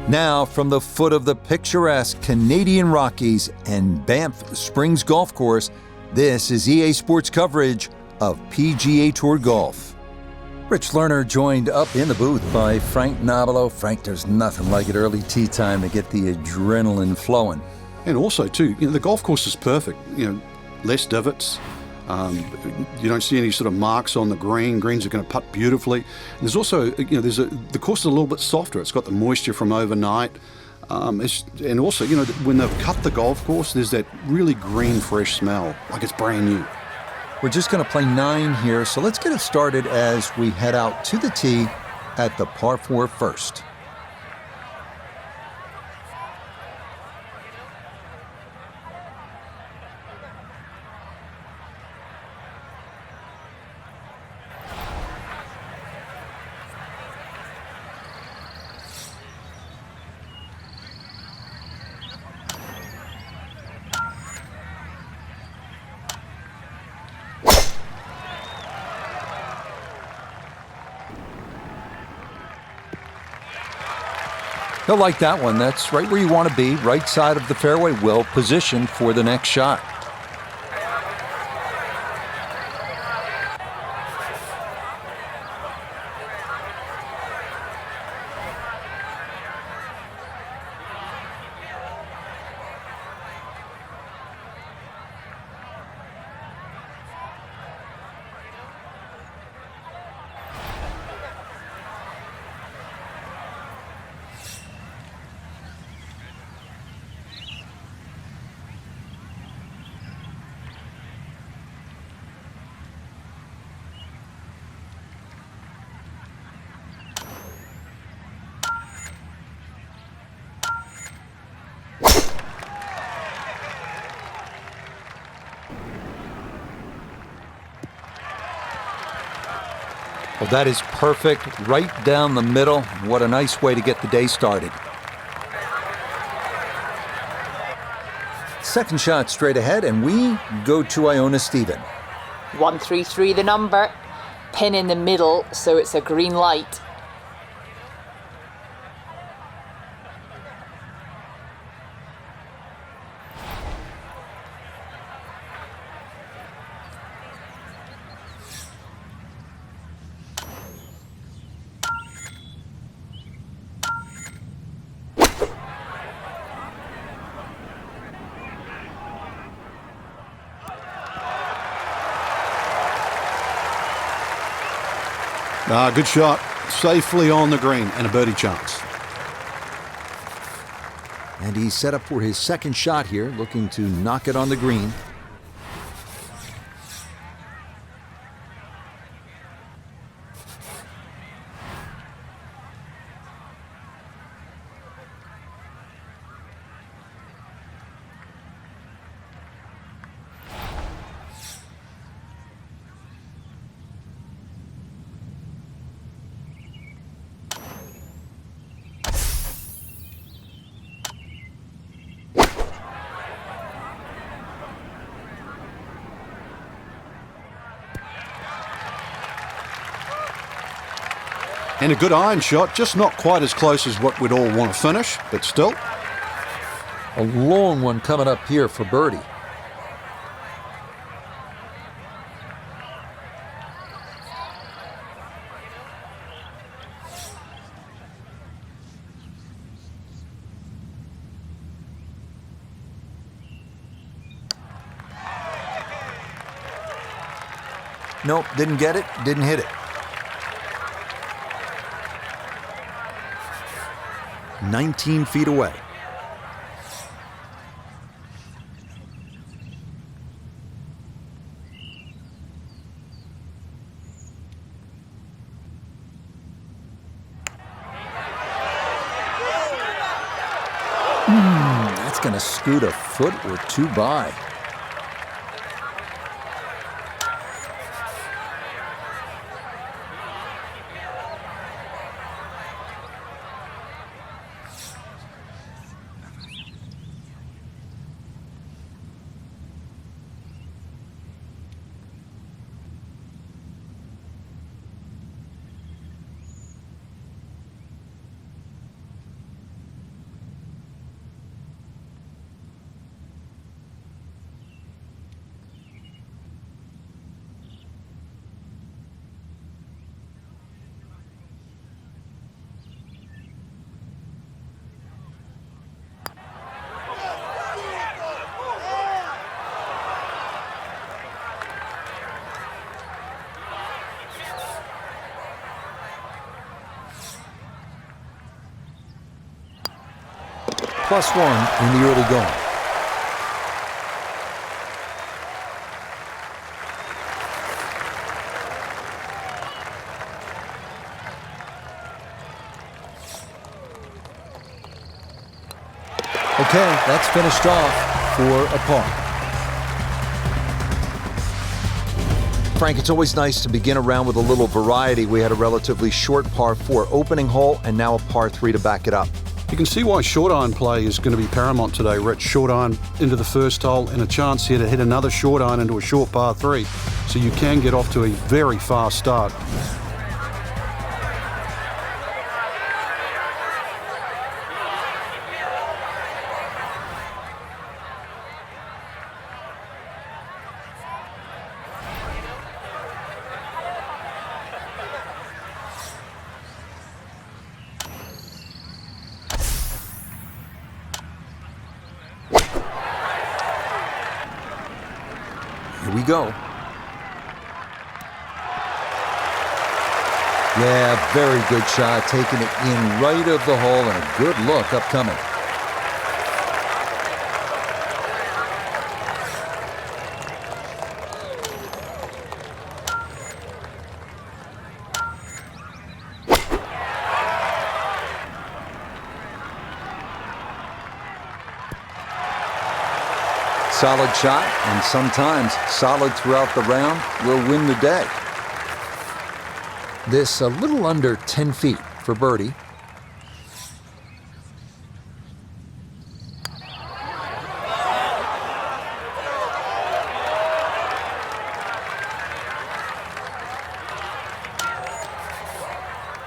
Now, from the foot of the picturesque Canadian Rockies and Banff Springs Golf Course, this is EA Sports coverage of PGA Tour Golf. Rich Lerner joined up in the booth by Frank Nobilo. Frank, there's nothing like it early tee time to get the adrenaline flowing. And also, too, the golf course is perfect. Less divots. You don't see any sort of marks on the green. Greens are going to putt beautifully. And there's also, the course is a little bit softer. It's got the moisture from overnight. And also, when they've cut the golf course, there's that really green, fresh smell, like it's brand new. We're just going to play 9 here, so let's get it started as we head out to the tee at the par 4 first. He'll like that one. That's right where you want to be, right side of the fairway, well positioned for the next shot. Well, that is perfect, right down the middle. What a nice way to get the day started. Second shot straight ahead, and we go to Iona Stephen. 133 the number, pin in the middle, so it's a green light. Good shot. Safely on the green and a birdie chance. And he's set up for his second shot here, looking to knock it on the green. And a good iron shot, just not quite as close as what we'd all want to finish, but still. A long one coming up here for birdie. Nope, didn't get it, didn't hit it. 19 feet away. That's going to scoot a foot or two by. +1 in the early going. Okay, that's finished off for a par. Frank, it's always nice to begin a round with a little variety. We had a relatively short par 4 opening hole and now a par 3 to back it up. You can see why short iron play is going to be paramount today, Rich. Short iron into the first hole and a chance here to hit another short iron into a short par 3. So you can get off to a very fast start. Here we go. Yeah, very good shot. Taking it in right of the hole and a good look upcoming. Solid shot, and sometimes solid throughout the round will win the day. This a little under 10 feet for birdie.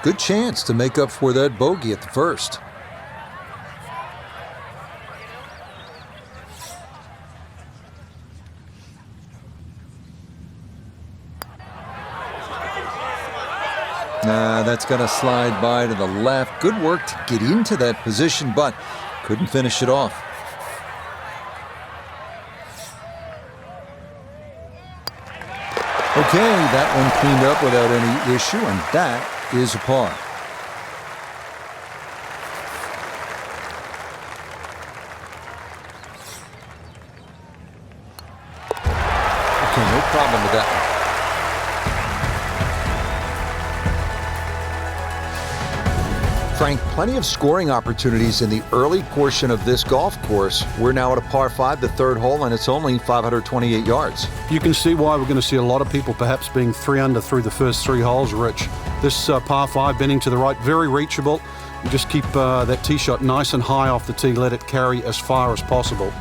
Good chance to make up for that bogey at the first. That's going to slide by to the left. Good work to get into that position, but couldn't finish it off. Okay, that one cleaned up without any issue, and that is a par. Okay, no problem with that one. Frank, plenty of scoring opportunities in the early portion of this golf course. We're now at a par 5, the third hole, and it's only 528 yards. You can see why we're going to see a lot of people perhaps being 3 under through the first 3 holes, Rich. This par 5 bending to the right, very reachable. You just keep that tee shot nice and high off the tee, let it carry as far as possible.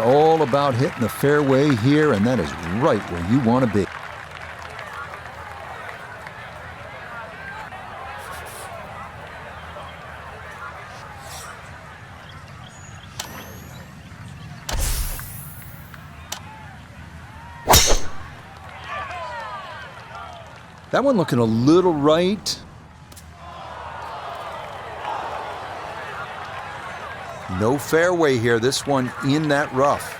All about hitting the fairway here, and that is right where you want to be. That one looking a little right. No fairway here, this one in that rough.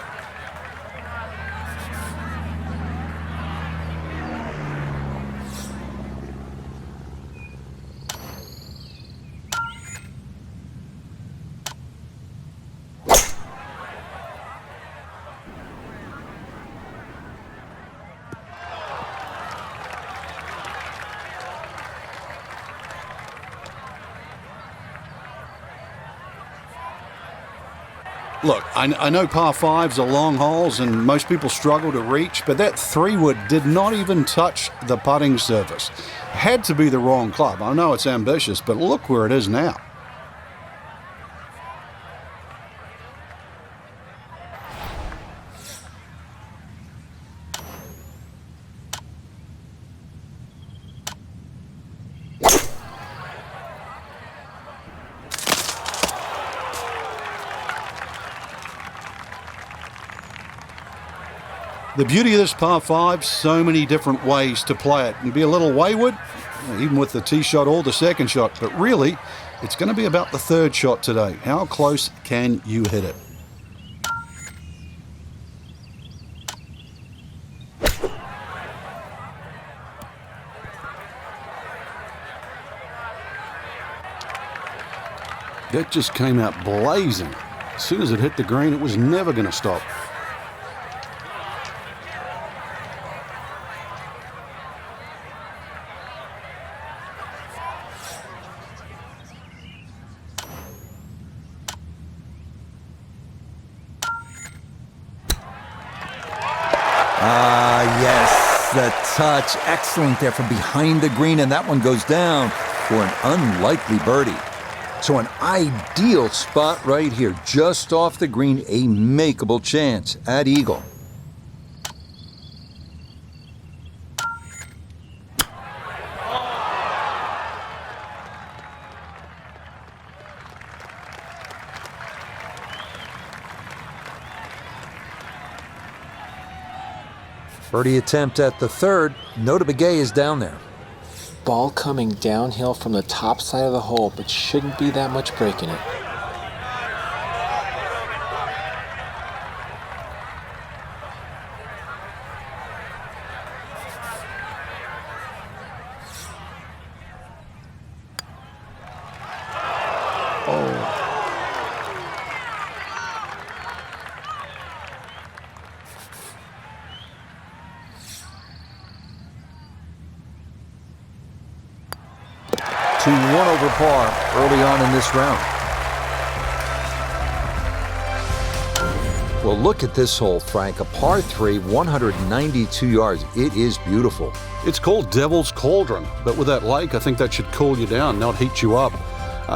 Look, I know par 5s are long holes and most people struggle to reach, but that 3-wood did not even touch the putting surface. Had to be the wrong club. I know it's ambitious, but look where it is now. The beauty of this par 5, so many different ways to play it. You'd be a little wayward, even with the tee shot or the second shot, but really, it's going to be about the third shot today. How close can you hit it? That just came out blazing. As soon as it hit the green, it was never going to stop. Yes, the touch. Excellent there from behind the green, and that one goes down for an unlikely birdie. So an ideal spot right here, just off the green, a makeable chance at eagle. Birdie attempt at the third. Nota Begay is down there. Ball coming downhill from the top side of the hole, but shouldn't be that much break in it. To 1 over par early on in this round. Well, look at this hole, Frank. A par 3, 192 yards. It is beautiful. It's called Devil's Cauldron, but with that lake, I think that should cool you down, not heat you up.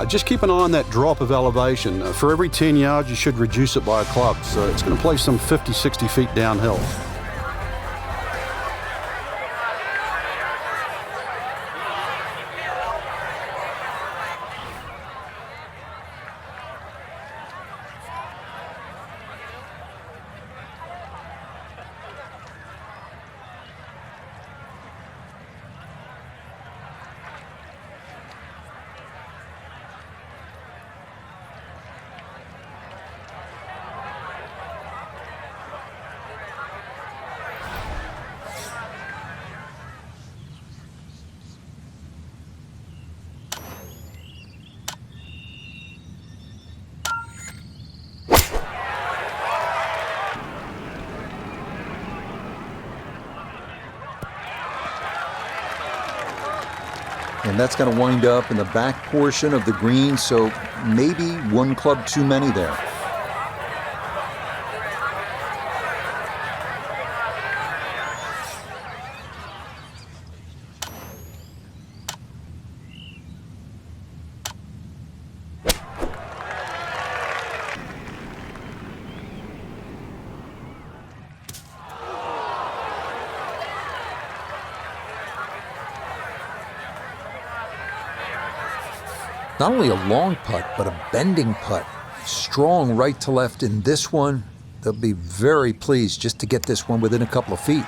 Just keep an eye on that drop of elevation. For every 10 yards, you should reduce it by a club. So it's going to play some 50, 60 feet downhill. And that's going to wind up in the back portion of the green, so maybe one club too many there. Not only a long putt, but a bending putt. Strong right to left in this one. They'll be very pleased just to get this one within a couple of feet.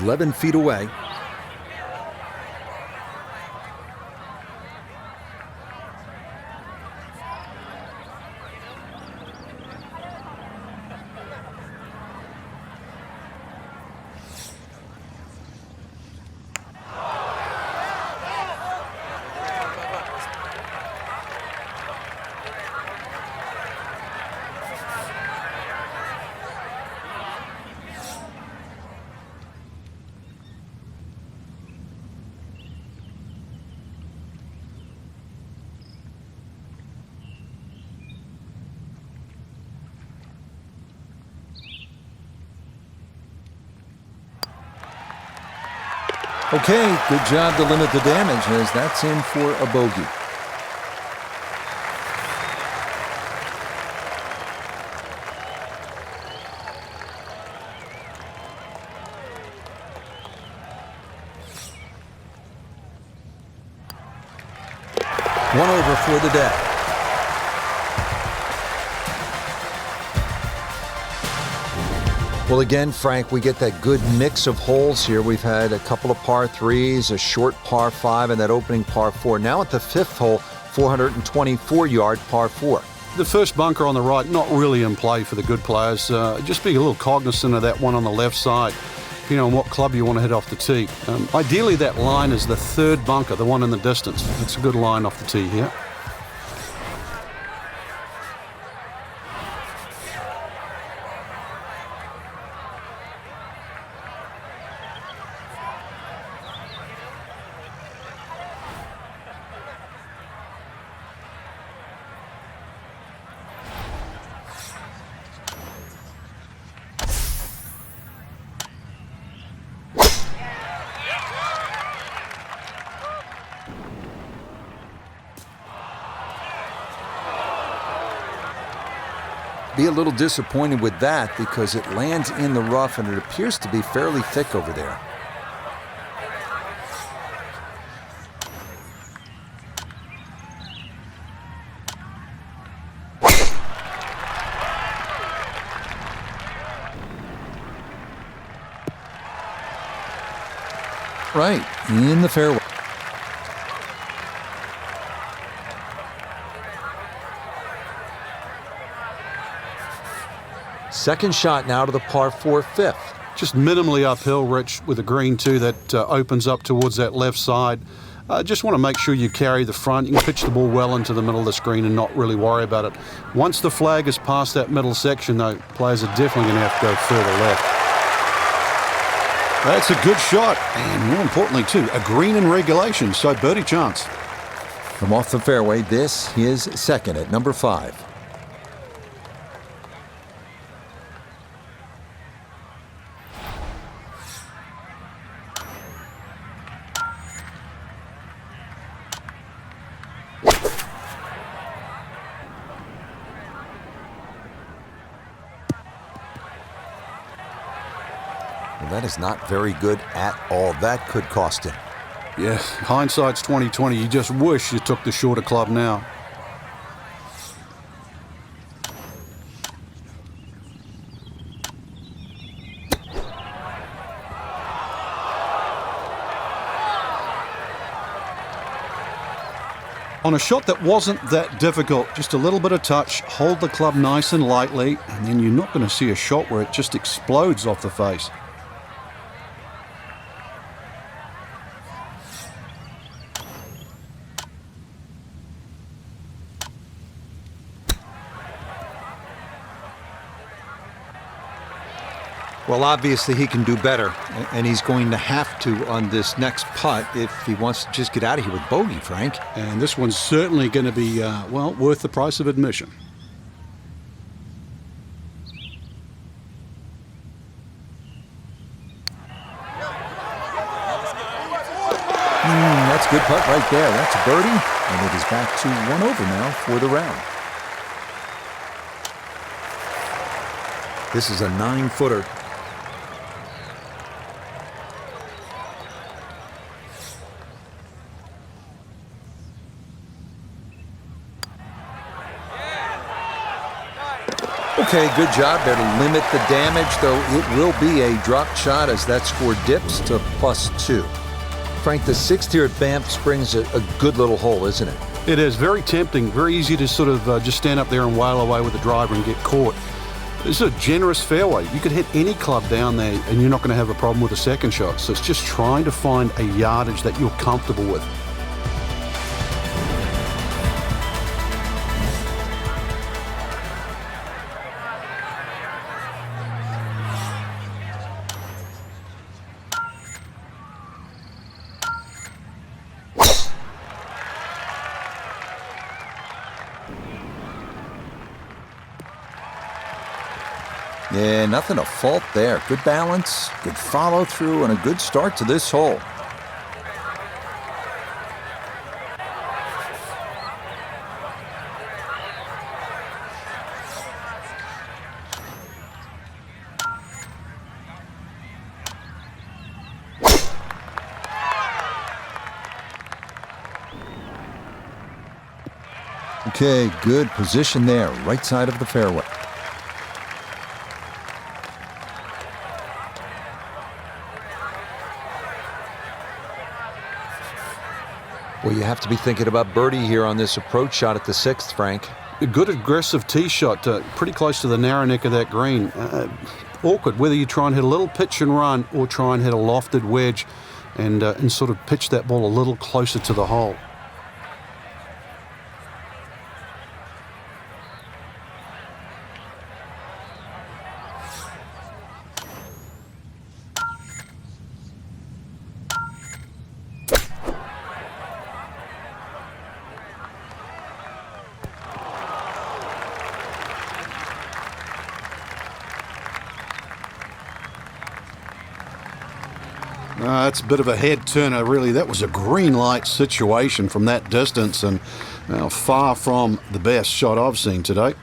"11 feet away." Okay, good job to limit the damage as that's in for a bogey. One over for the day. Well, again, Frank, we get that good mix of holes here. We've had a couple of par threes, a short par five, and that opening par four. Now at the fifth hole, 424-yard par four. The first bunker on the right, not really in play for the good players. Just be a little cognizant of that one on the left side, depending on what club you want to hit off the tee. Ideally, that line is the third bunker, the one in the distance. It's a good line off the tee here. Be a little disappointed with that because it lands in the rough and it appears to be fairly thick over there. Right, in the fairway. Second shot now to the par four fifth. Just minimally uphill, Rich, with a green too that opens up towards that left side. Just want to make sure you carry the front. You can pitch the ball well into the middle of the screen and not really worry about it. Once the flag is past that middle section, though, players are definitely going to have to go further left. That's a good shot, and more importantly, too, a green in regulation, so birdie chance. From off the fairway, this is second at number 5. Well, that is not very good at all. That could cost him. Yeah, hindsight's 20/20. You just wish you took the shorter club now. On a shot that wasn't that difficult, just a little bit of touch, hold the club nice and lightly, and then you're not going to see a shot where it just explodes off the face. Well, obviously he can do better, and he's going to have to on this next putt if he wants to just get out of here with bogey, Frank. And this one's certainly going to be, well, worth the price of admission. That's a good putt right there. That's a birdie, and it is back to 1 over now for the round. This is a 9-footer. Okay, good job there to limit the damage, though it will be a drop shot as that score dips to +2. Frank, the 6th here at Banff Springs a good little hole, isn't it? It is very tempting, very easy to sort of just stand up there and wail away with the driver and get caught. This is a generous fairway. You could hit any club down there and you're not going to have a problem with the second shot. So it's just trying to find a yardage that you're comfortable with. Yeah, nothing to fault there. Good balance, good follow through, and a good start to this hole. Okay, good position there, right side of the fairway. Well, you have to be thinking about birdie here on this approach shot at the 6th, Frank. A good aggressive tee shot, pretty close to the narrow neck of that green. Awkward whether you try and hit a little pitch and run or try and hit a lofted wedge and sort of pitch that ball a little closer to the hole. That's a bit of a head turner, really. That was a green light situation from that distance, and far from the best shot I've seen today.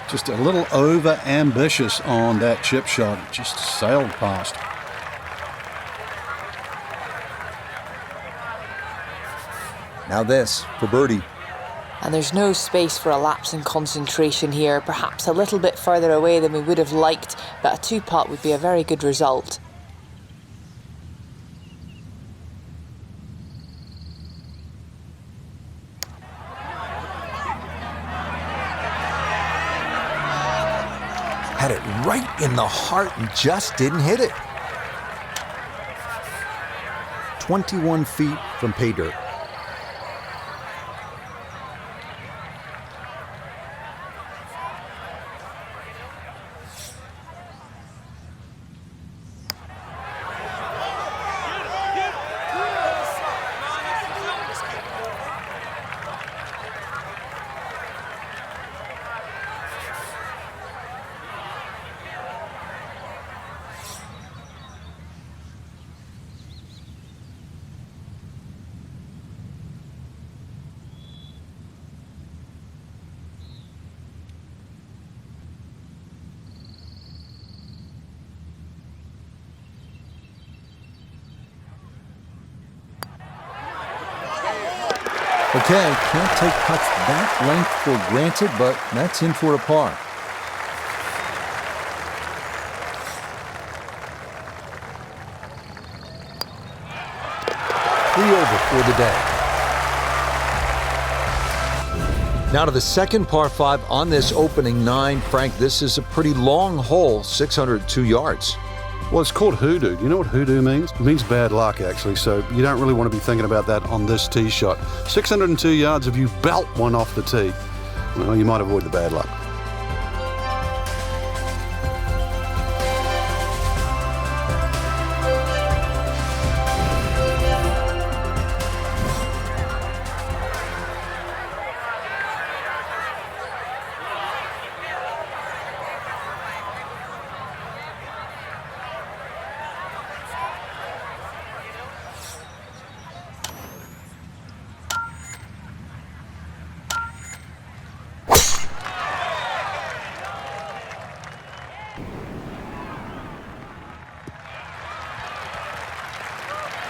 Just a little over-ambitious on that chip shot. It just sailed past. Now this for birdie. And there's no space for a lapse in concentration here. Perhaps a little bit further away than we would have liked, but a 2-putt would be a very good result. Had it right in the heart and just didn't hit it. 21 feet from pay dirt. Okay, can't take putts that length for granted, but that's in for a par. Three over for the day. Now to the second par 5 on this opening 9. Frank, this is a pretty long hole, 602 yards. Well, it's called hoodoo. Do you know what hoodoo means? It means bad luck, actually, so you don't really want to be thinking about that on this tee shot. 602 yards, if you belt one off the tee, well, you might avoid the bad luck.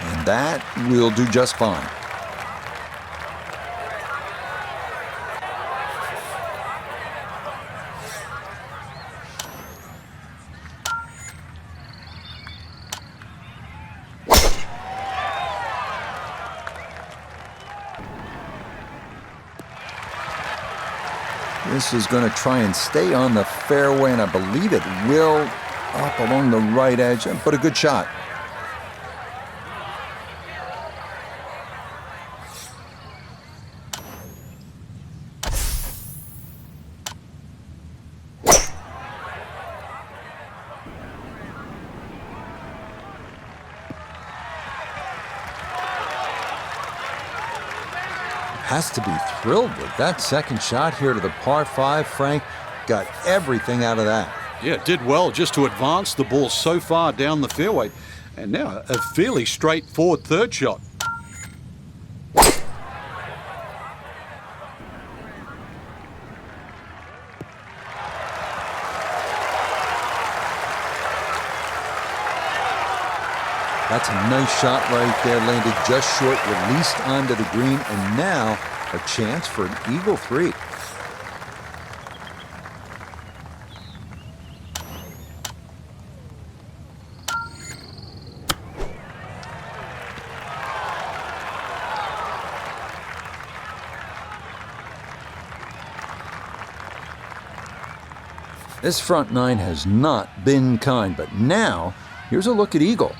And that will do just fine. This is going to try and stay on the fairway, and I believe it will, up along the right edge, but a good shot. has to be thrilled with that second shot here to the par 5. Frank got everything out of that. Yeah, did well just to advance the ball so far down the fairway. And now a fairly straightforward third shot. That's a nice shot right there, landed just short, released onto the green, and now a chance for an eagle 3. This front 9 has not been kind, but now here's a look at eagle.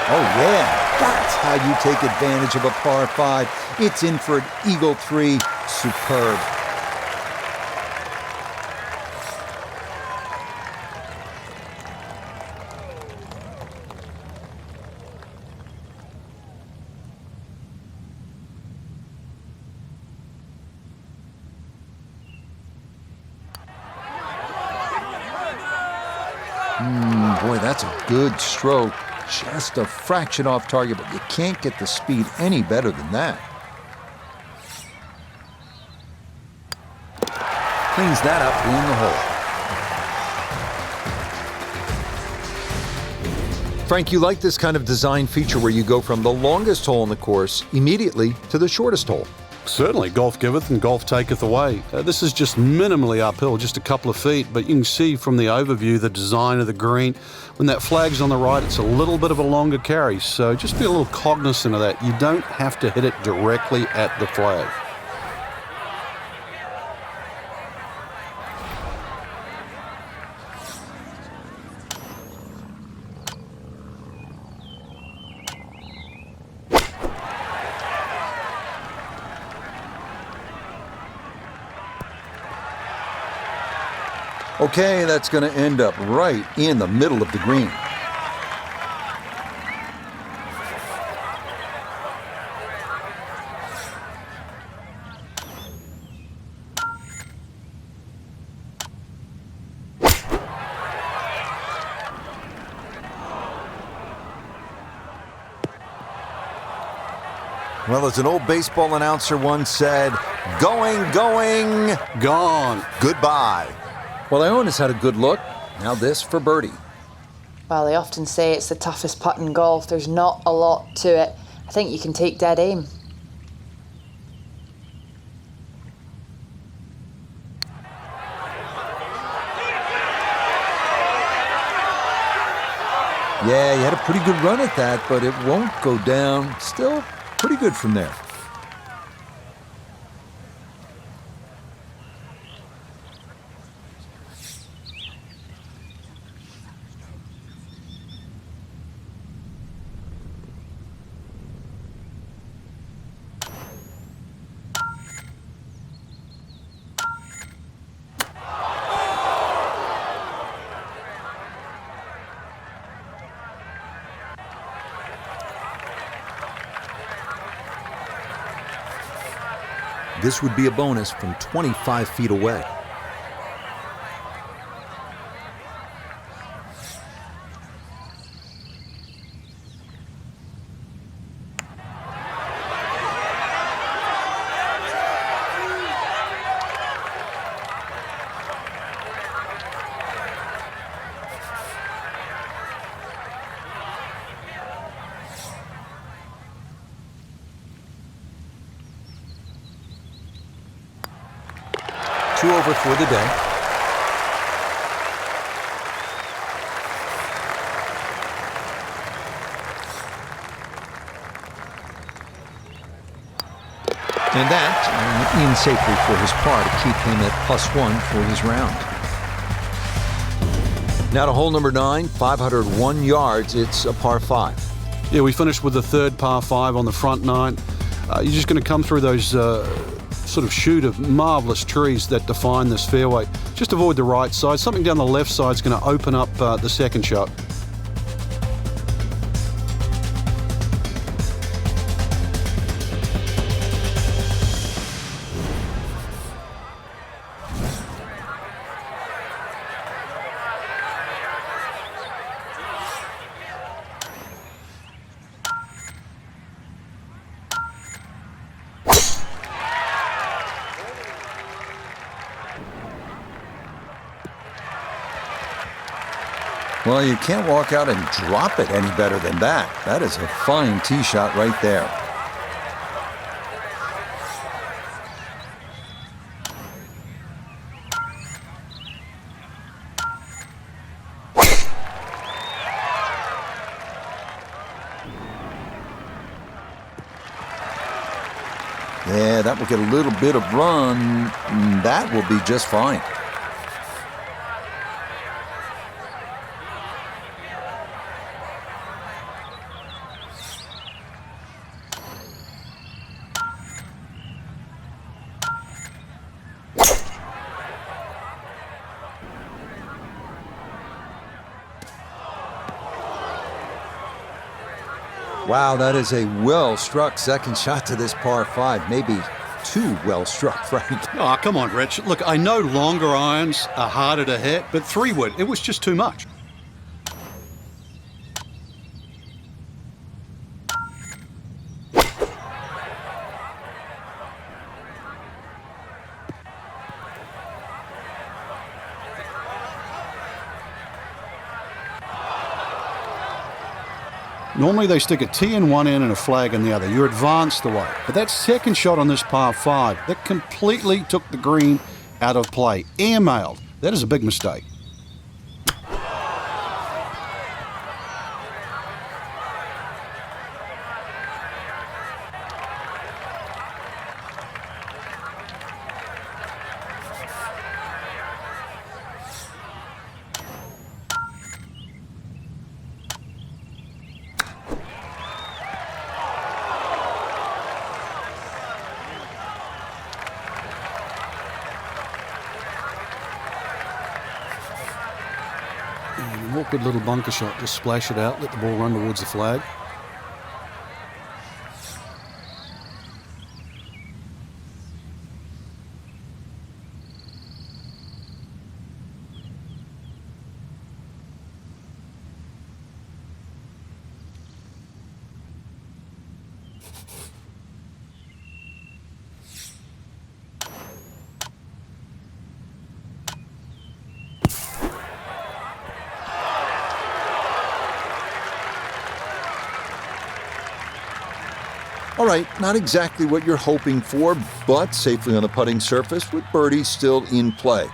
Oh yeah, that's how you take advantage of a par 5. It's in for an eagle 3. Superb. Boy, that's a good stroke. Just a fraction off target, but you can't get the speed any better than that. Cleans that up in the hole. Frank, you like this kind of design feature where you go from the longest hole in the course immediately to the shortest hole. Certainly, golf giveth and golf taketh away. This is just minimally uphill, just a couple of feet, but you can see from the overview the design of the green. When that flag's on the right, it's a little bit of a longer carry, so just be a little cognizant of that. You don't have to hit it directly at the flag. Okay, that's going to end up right in the middle of the green. Well, as an old baseball announcer once said, going, going, Gone. goodbye. Well, Iona's had a good look. Now this for birdie. Well, they often say it's the toughest putt in golf. There's not a lot to it. I think you can take dead aim. Yeah, you had a pretty good run at that, but it won't go down. Still pretty good from there. This would be a bonus from 25 feet away. Two over for the day. And that in safely for his par to keep him at +1 for his round. Now to hole number 9, 501 yards. It's a par 5. Yeah, we finished with the third par 5 on the front 9. You're just going to come through those sort of shoot of marvellous trees that define this fairway. Just avoid the right side. Something down the left side is going to open up the second shot. Well, you can't walk out and drop it any better than that. That is a fine tee shot right there. Yeah, that will get a little bit of run. That will be just fine. Wow, that is a well-struck second shot to this par 5. Maybe too well-struck, Frank. Oh, come on, Rich. Look, I know longer irons are harder to hit, but 3-wood, it was just too much. Normally they stick a tee in one end and a flag in the other. You're advanced the way. But that second shot on this par 5, that completely took the green out of play. Airmailed. That is a big mistake. And an awkward little bunker shot. Just splash it out, let the ball run towards the flag. All right, not exactly what you're hoping for, but safely on the putting surface with birdies still in play.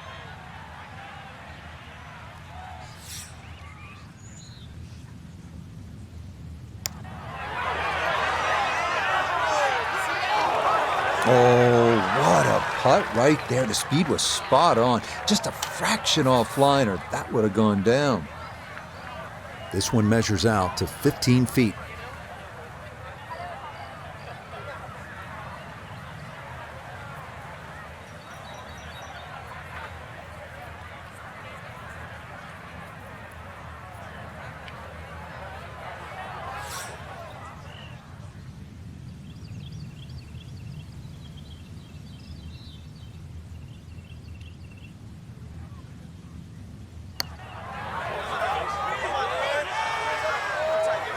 Oh, what a putt right there. The speed was spot on. Just a fraction offline, or that would have gone down. This one measures out to 15 feet.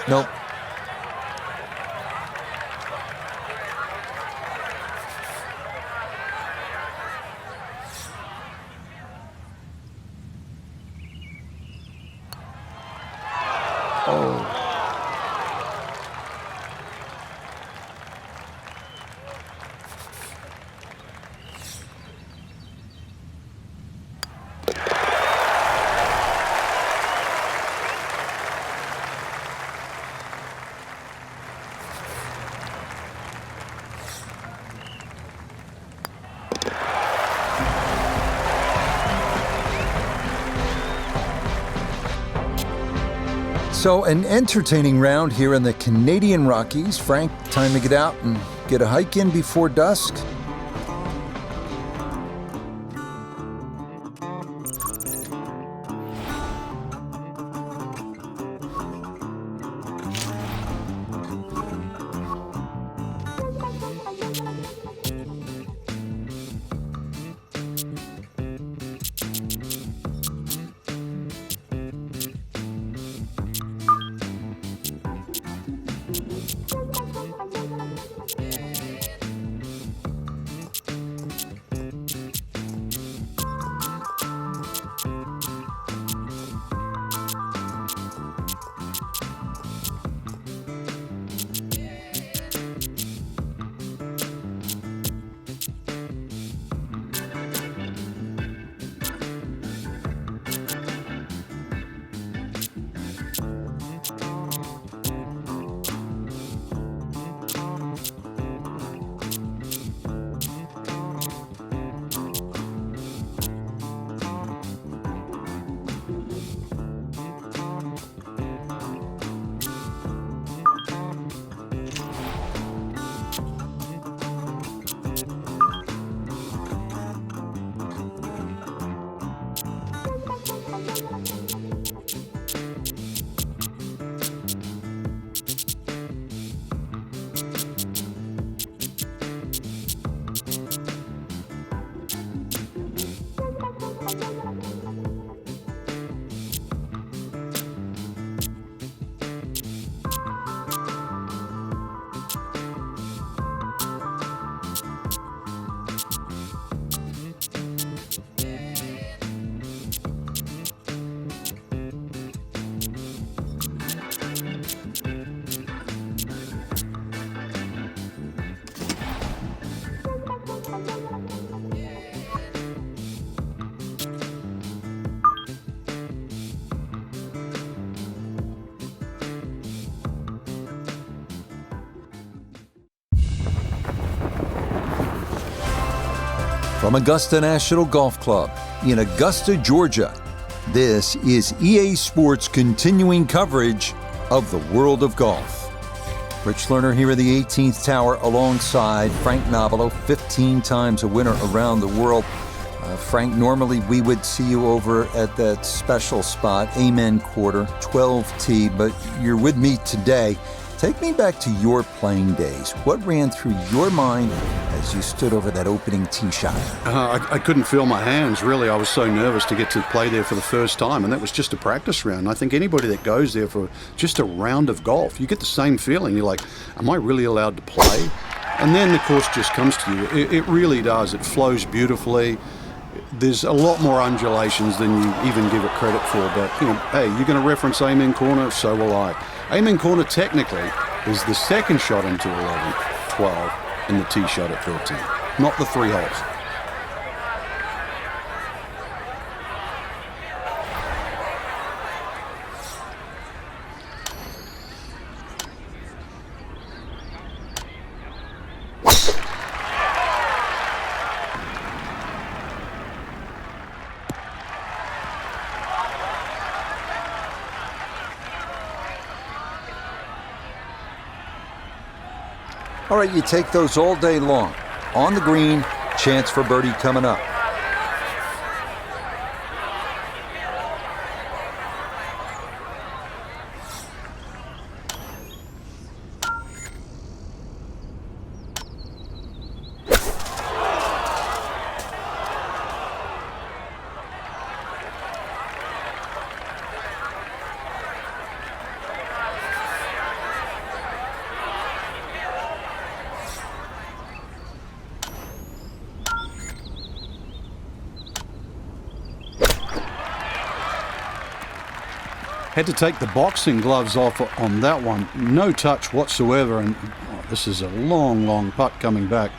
Nope. Oh. So an entertaining round here in the Canadian Rockies. Frank, time to get out and get a hike in before dusk. From Augusta National Golf Club in Augusta, Georgia, this is EA Sports' continuing coverage of the world of golf. Rich Lerner here in the 18th Tower alongside Frank Nobilo, 15 times a winner around the world. Frank, normally we would see you over at that special spot, Amen Quarter, 12T, but you're with me today. Take me back to your playing days. What ran through your mind as you stood over that opening tee shot? I couldn't feel my hands, really. I was so nervous to get to play there for the first time, and that was just a practice round. I think anybody that goes there for just a round of golf, you get the same feeling. You're like, am I really allowed to play? And then the course just comes to you. It really does. It flows beautifully. There's a lot more undulations than you even give it credit for, but, hey, you're going to reference Amen Corner, so will I. Amen Corner technically is the second shot into 11, 12, and the tee shot at 13, not the 3 holes. All right, you take those all day long. On the green, chance for birdie coming up. Had to take the boxing gloves off on that one. No touch whatsoever, and this is a long, long putt coming back.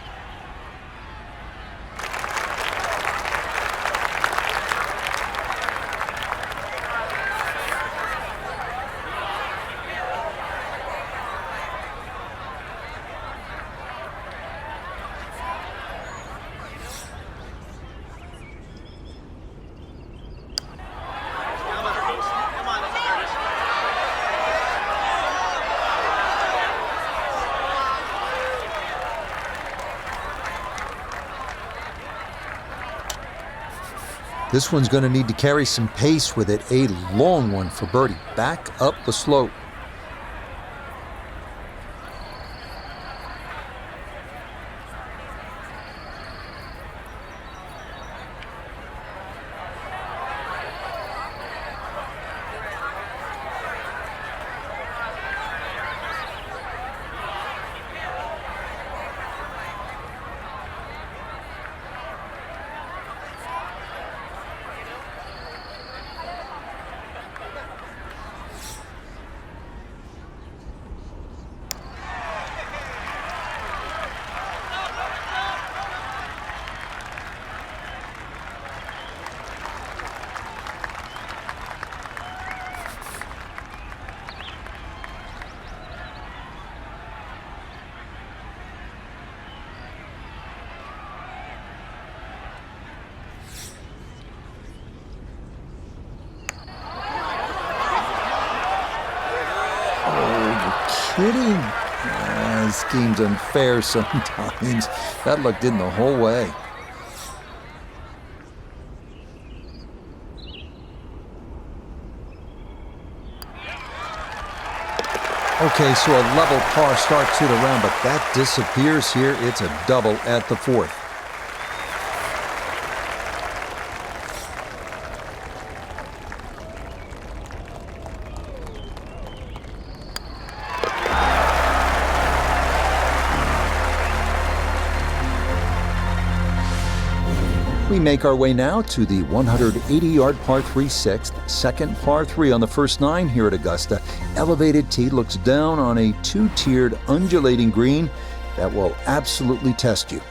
This one's going to need to carry some pace with it. A long one for birdie. Back up the slope. Kidding? This game's unfair sometimes. That luck did the whole way. Okay, so a level par start to the round, but that disappears here. It's a double at the 4th. We make our way now to the 180-yard par 3 6th, second par 3 on the first 9 here at Augusta. Elevated tee looks down on a 2-tiered undulating green that will absolutely test you.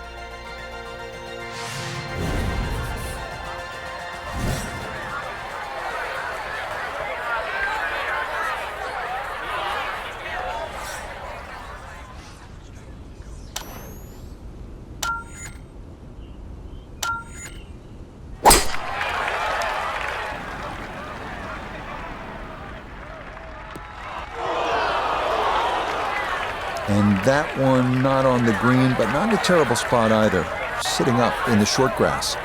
And that one not on the green, but not in a terrible spot either, sitting up in the short grass.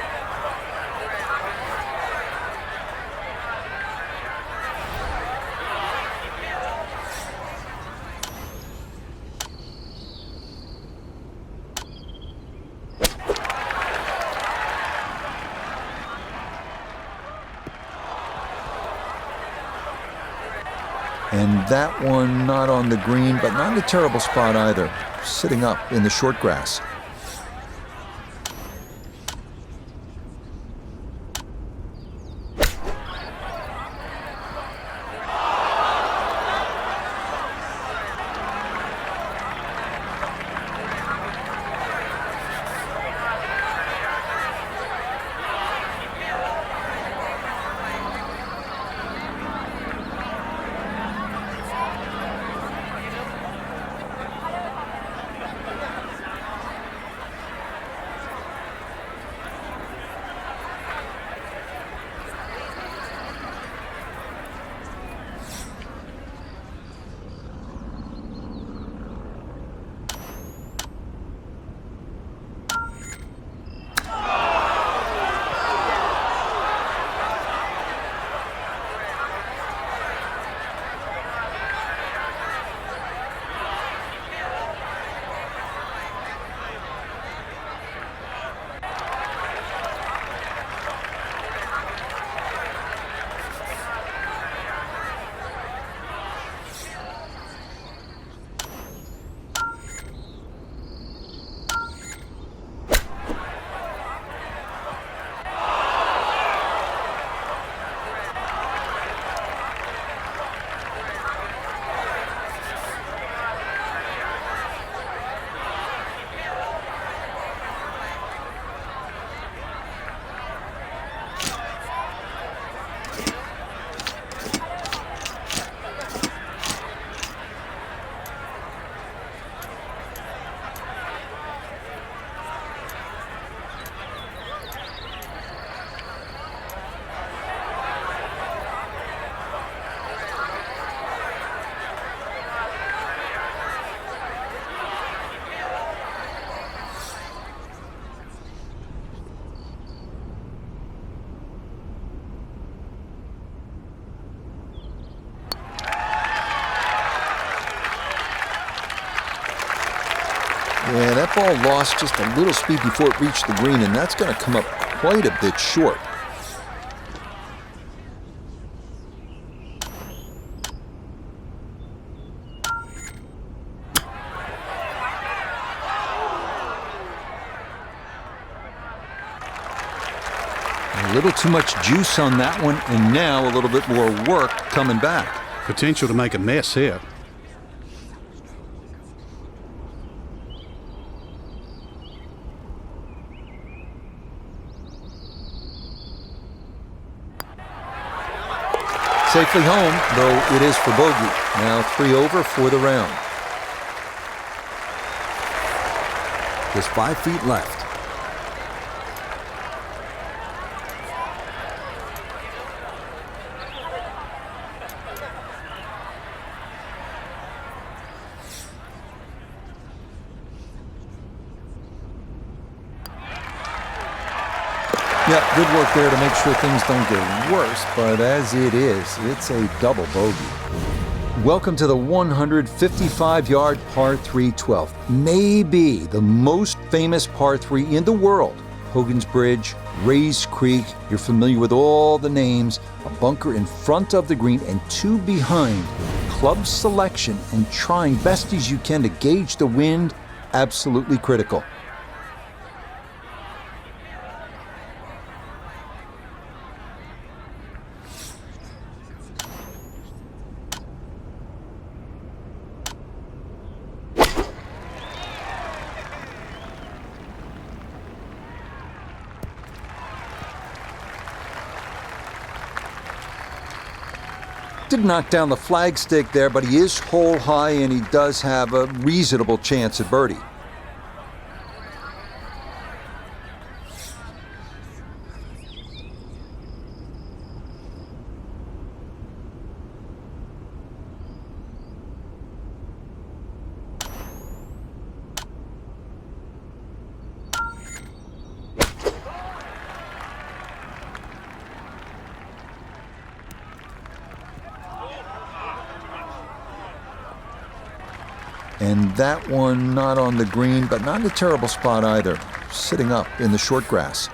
And that one not on the green, but not in a terrible spot either, sitting up in the short grass. Yeah, that ball lost just a little speed before it reached the green, and that's going to come up quite a bit short. A little too much juice on that one, and now a little bit more work coming back. Potential to make a mess here. Safely home, though it is for bogey. Now 3 over for the round. Just 5 feet left. Yeah, good work there to make sure things don't get worse, but as it is, it's a double bogey. Welcome to the 155-yard par 3 12th, maybe the most famous par 3 in the world. Hogan's Bridge, Rays Creek, you're familiar with all the names, a bunker in front of the green and 2 behind. Club selection and trying best as you can to gauge the wind, absolutely critical. Did knock down the flagstick there, but he is hole high and he does have a reasonable chance at birdie. And that one not on the green, but not in a terrible spot either, sitting up in the short grass.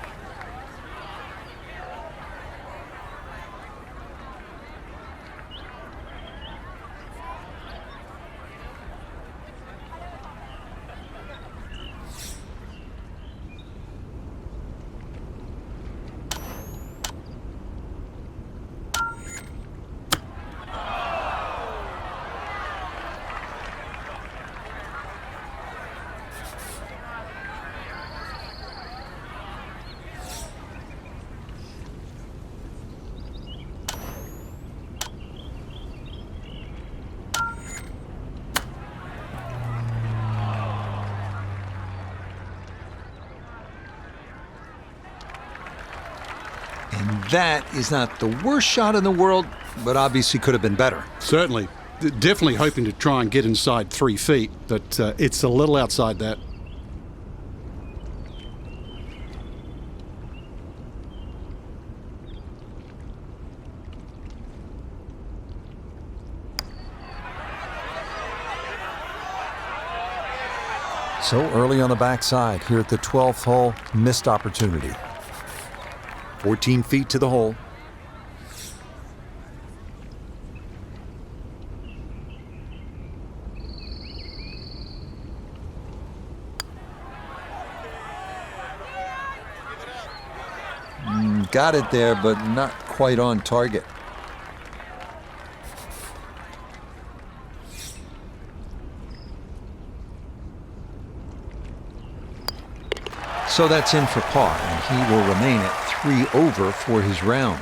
And that is not the worst shot in the world, but obviously could have been better. Certainly. Definitely hoping to try and get inside 3 feet, but it's a little outside that. So early on the backside here at the 12th hole, missed opportunity. 14 feet to the hole. Got it there, but not quite on target. So that's in for par, and he will remain at 3 over for his round.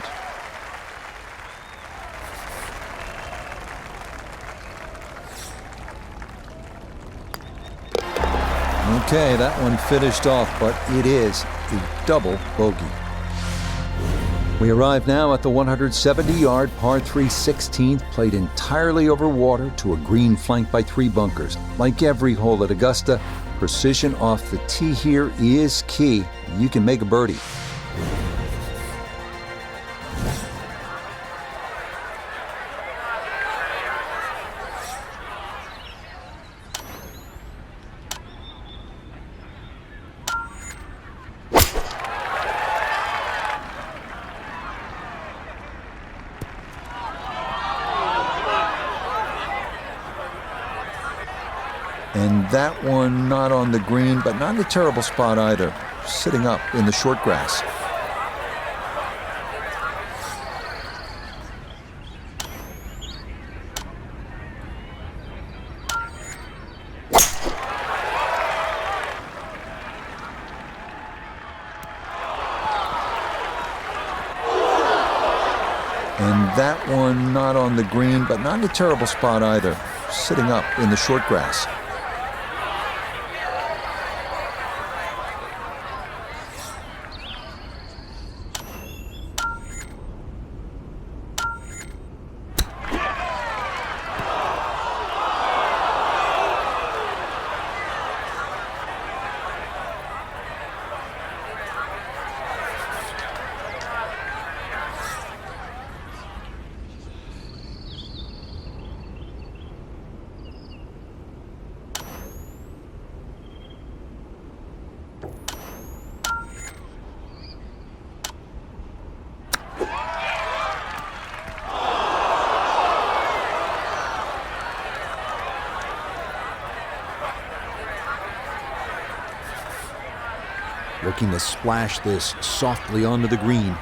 Okay, that one finished off, but it is a double bogey. We arrive now at the 170-yard par 3 16th, played entirely over water to a green flanked by 3 bunkers. Like every hole at Augusta, precision off the tee here is key. You can make a birdie. And that one not on the green, but not in a terrible spot either, sitting up in the short grass. And that one not on the green, but not in a terrible spot either, sitting up in the short grass. Looking to splash this softly onto the green.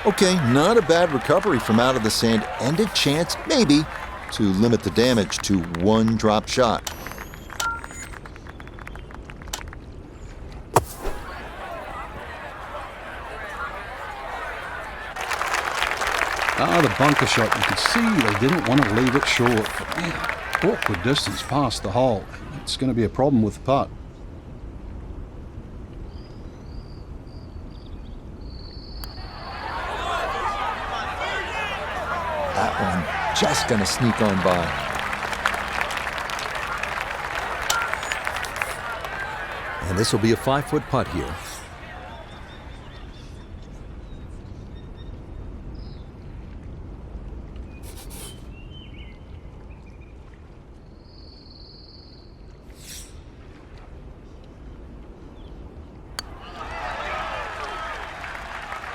Okay, not a bad recovery from out of the sand, and a chance, maybe, to limit the damage to 1 drop shot. The bunker shot, you could see they didn't want to leave it short. But man, awkward distance past the hole. It's going to be a problem with the putt. That one just going to sneak on by. And this will be a 5-foot putt here.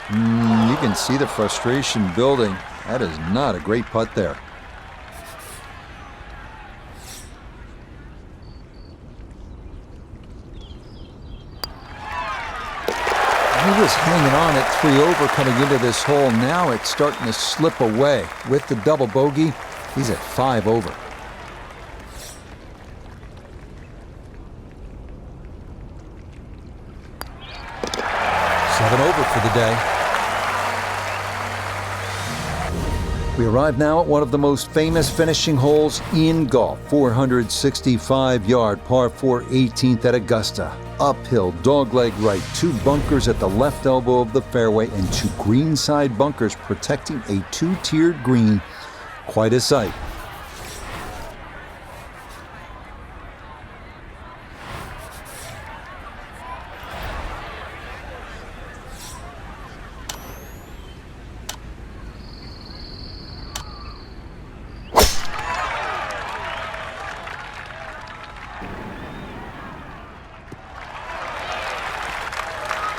You can see the frustration building. That is not a great putt there. He was hanging on at 3 over coming into this hole. Now it's starting to slip away. With the double bogey, he's at 5 over. Seven over for the day. We arrive now at one of the most famous finishing holes in golf. 465-yard par 4 18th at Augusta. Uphill, dogleg right, 2 bunkers at the left elbow of the fairway and 2 greenside bunkers protecting a 2-tiered green. Quite a sight.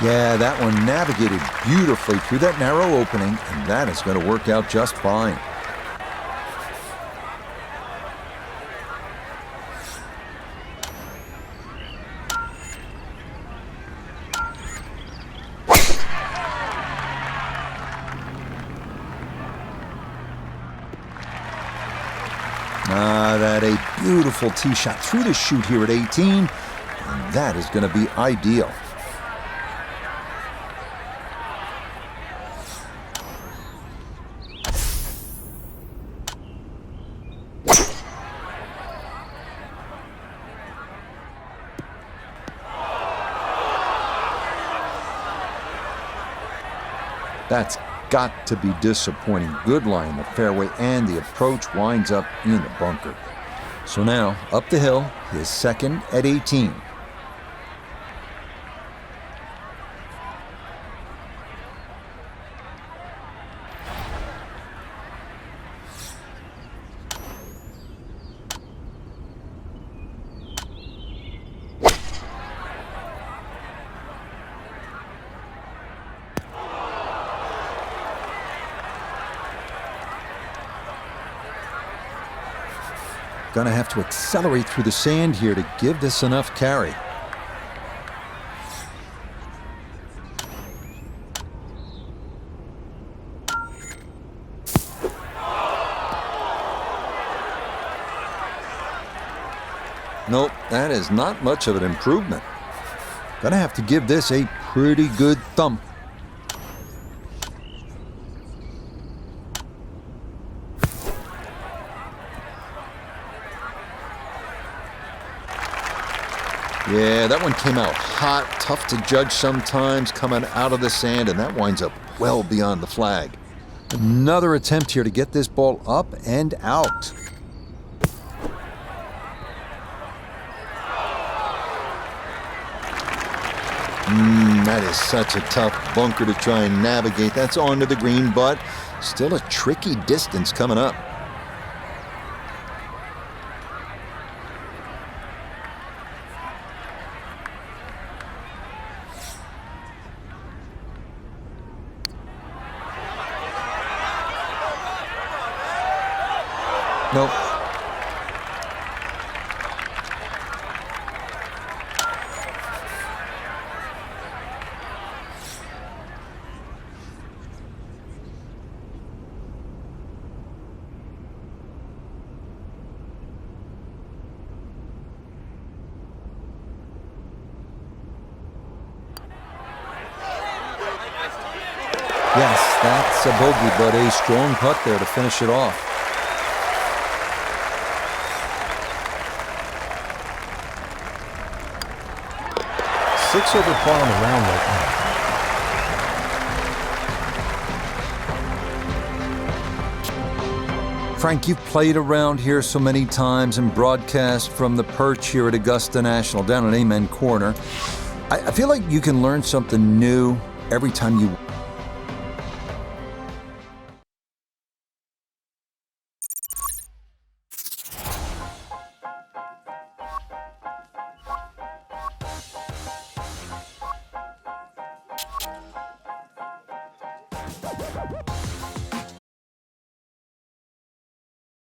Yeah, that one navigated beautifully through that narrow opening, and that is going to work out just fine. That a beautiful tee shot through the chute here at 18, and that is going to be ideal. That's got to be disappointing. Good lie in the fairway, and the approach winds up in the bunker. So now, up the hill, his second at 18. Gonna have to accelerate through the sand here to give this enough carry. Nope, that is not much of an improvement. Gonna have to give this a pretty good thump. Yeah, that one came out hot, tough to judge sometimes, coming out of the sand, and that winds up well beyond the flag. Another attempt here to get this ball up and out. That is such a tough bunker to try and navigate. That's onto the green, but still a tricky distance coming up. Nope. Yes, that's a bogey, but a strong putt there to finish it off. Six over par on the round right now. Frank, you've played around here so many times and broadcast from the perch here at Augusta National down at Amen Corner. I feel like you can learn something new every time you